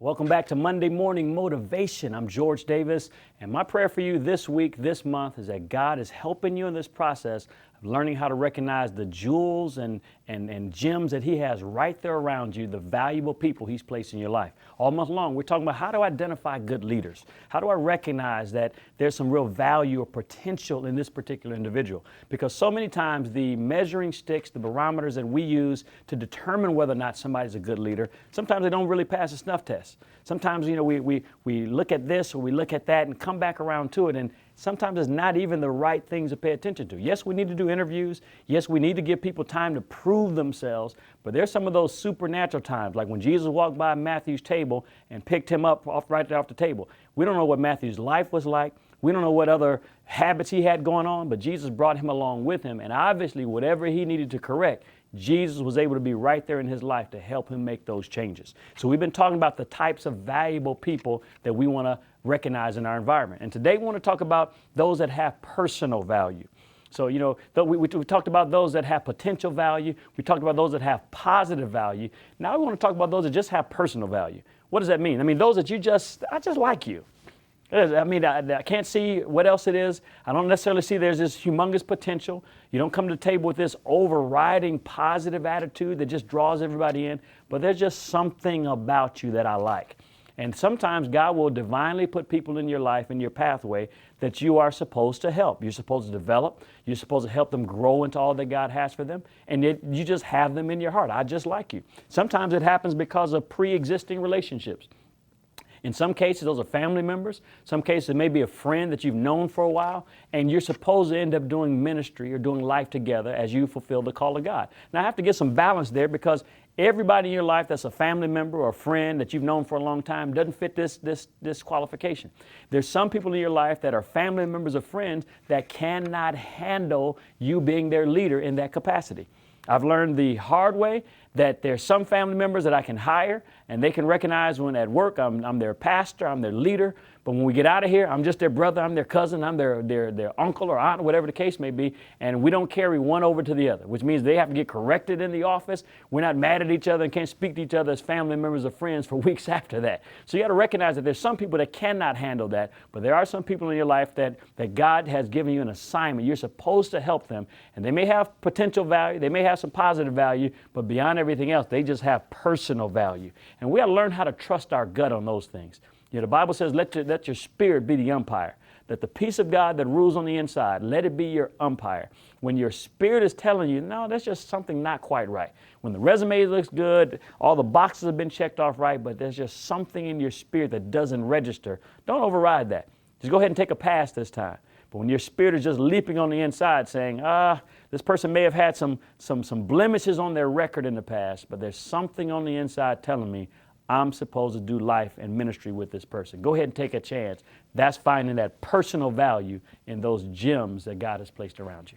Welcome back to Monday Morning Motivation. I'm George Davis, and my prayer for you this week, this month, is that God is helping you in this process of learning how to recognize the jewels and gems that He has right there around you, the valuable people He's placed in your life. All month long, we're talking about how to identify good leaders. How do I recognize that there's some real value or potential in this particular individual? Because so many times the measuring sticks, the barometers that we use to determine whether or not somebody's a good leader, sometimes they don't really pass a snuff test. Sometimes, we look at this or we look at that and come back around to it, and sometimes it's not even the right things to pay attention to. Yes, we need to do interviews. Yes, we need to give people time to prove themselves, but there's some of those supernatural times, like when Jesus walked by Matthew's table and picked him up right off the table. We don't know what Matthew's life was like. We don't know what other habits he had going on, but Jesus brought him along with him, and obviously whatever he needed to correct, Jesus was able to be right there in his life to help him make those changes. So we've been talking about the types of valuable people that we want to recognize in our environment. And today we want to talk about those that have personal value. So, we talked about those that have potential value. We talked about those that have positive value. Now we want to talk about those that just have personal value. What does that mean? I mean, those that I just like you. I can't see what else it is. I don't necessarily see there's this humongous potential. You don't come to the table with this overriding positive attitude that just draws everybody in, but there's just something about you that I like. And sometimes God will divinely put people in your life, in your pathway, that you are supposed to help. You're supposed to develop. You're supposed to help them grow into all that God has for them. And yet you just have them in your heart. I just like you. Sometimes it happens because of pre-existing relationships. In some cases, those are family members. Some cases, it may be a friend that you've known for a while, and you're supposed to end up doing ministry or doing life together as you fulfill the call of God. Now, I have to get some balance there, because everybody in your life that's a family member or a friend that you've known for a long time doesn't fit this qualification. There's some people in your life that are family members or friends that cannot handle you being their leader in that capacity. I've learned the hard way that there's some family members that I can hire, and they can recognize when at work I'm their pastor, I'm their leader, but when we get out of here, I'm just their brother, I'm their cousin, I'm their uncle or aunt, whatever the case may be, and we don't carry one over to the other, which means they have to get corrected in the office. We're not mad at each other and can't speak to each other as family members or friends for weeks after that. So you got to recognize that there's some people that cannot handle that, but there are some people in your life that God has given you an assignment. You're supposed to help them, and they may have potential value, they may have some positive value, but beyond everything else, they just have personal value. And we got to learn how to trust our gut on those things. The Bible says, let your spirit be the umpire. That the peace of God that rules on the inside, let it be your umpire. When your spirit is telling you, no, that's just something not quite right. When the resume looks good, all the boxes have been checked off right, but there's just something in your spirit that doesn't register, don't override that. Just go ahead and take a pass this time. But when your spirit is just leaping on the inside saying, this person may have had some blemishes on their record in the past, but there's something on the inside telling me I'm supposed to do life and ministry with this person. Go ahead and take a chance. That's finding that personal value in those gems that God has placed around you.